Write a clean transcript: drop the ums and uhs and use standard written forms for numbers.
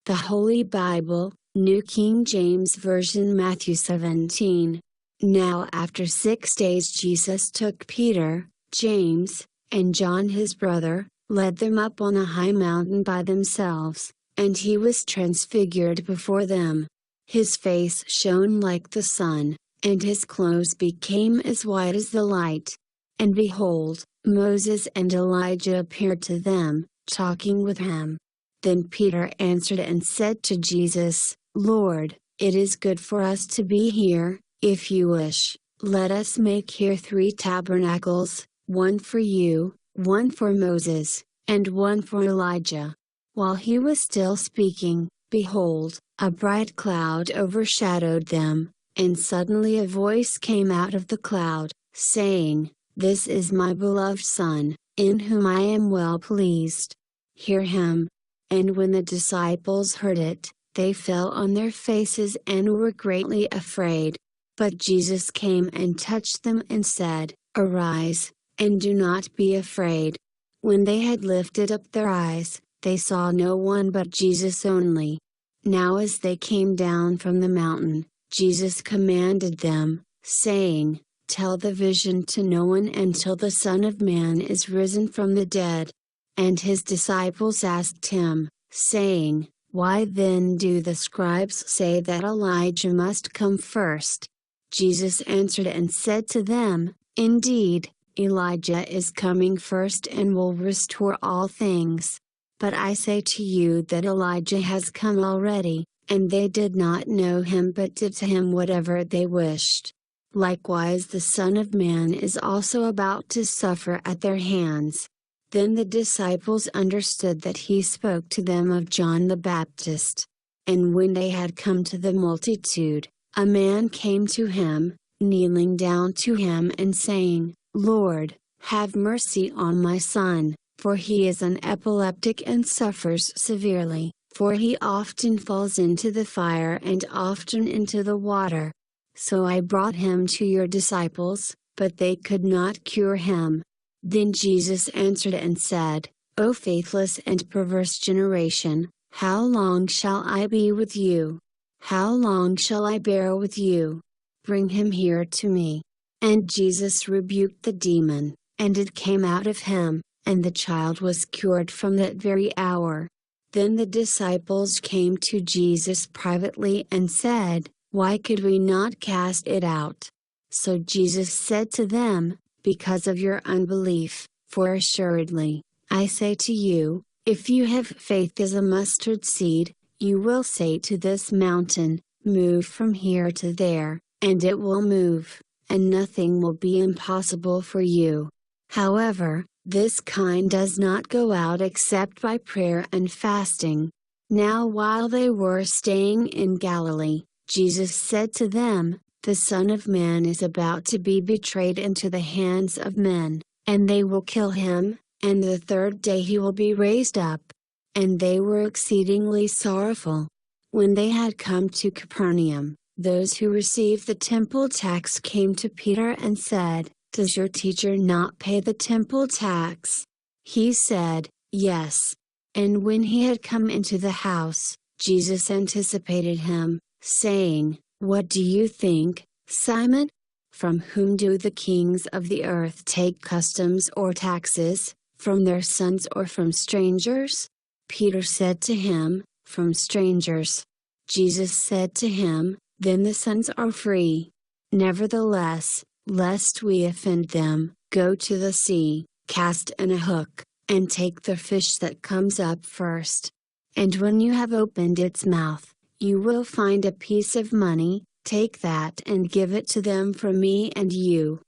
The Holy Bible, New King James Version, Matthew 17. Now after 6 days Jesus took Peter, James, and John his brother, led them up on a high mountain by themselves, and he was transfigured before them. His face shone like the sun, and his clothes became as white as the light. And behold, Moses and Elijah appeared to them, talking with him. Then Peter answered and said to Jesus, Lord, it is good for us to be here. If you wish, let us make here 3 tabernacles, one for you, one for Moses, and one for Elijah. While he was still speaking, behold, a bright cloud overshadowed them, and suddenly a voice came out of the cloud, saying, This is my beloved Son, in whom I am well pleased. Hear him. And when the disciples heard it, they fell on their faces and were greatly afraid. But Jesus came and touched them and said, Arise, and do not be afraid. When they had lifted up their eyes, they saw no one but Jesus only. Now as they came down from the mountain, Jesus commanded them, saying, Tell the vision to no one until the Son of Man is risen from the dead. And his disciples asked him, saying, Why then do the scribes say that Elijah must come first? Jesus answered and said to them, Indeed, Elijah is coming first and will restore all things. But I say to you that Elijah has come already, and they did not know him but did to him whatever they wished. Likewise the Son of Man is also about to suffer at their hands. Then the disciples understood that he spoke to them of John the Baptist. And when they had come to the multitude, a man came to him, kneeling down to him and saying, Lord, have mercy on my son, for he is an epileptic and suffers severely, for he often falls into the fire and often into the water. So I brought him to your disciples, but they could not cure him. Then Jesus answered and said, O faithless and perverse generation, how long shall I be with you? How long shall I bear with you? Bring him here to me. And Jesus rebuked the demon, and it came out of him, and the child was cured from that very hour. Then the disciples came to Jesus privately and said, Why could we not cast it out? So Jesus said to them, Because of your unbelief, for assuredly, I say to you, if you have faith as a mustard seed, you will say to this mountain, Move from here to there, and it will move, and nothing will be impossible for you. However, this kind does not go out except by prayer and fasting. Now while they were staying in Galilee, Jesus said to them, The Son of Man is about to be betrayed into the hands of men, and they will kill him, and the 3rd day he will be raised up. And they were exceedingly sorrowful. When they had come to Capernaum, those who received the temple tax came to Peter and said, Does your teacher not pay the temple tax? He said, Yes. And when he had come into the house, Jesus anticipated him, saying, What do you think, Simon? From whom do the kings of the earth take customs or taxes, from their sons or from strangers? Peter said to him, From strangers. Jesus said to him, Then the sons are free. Nevertheless, lest we offend them, go to the sea, cast in a hook, and take the fish that comes up first. And when you have opened its mouth, you will find a piece of money. Take that and give it to them for me and you.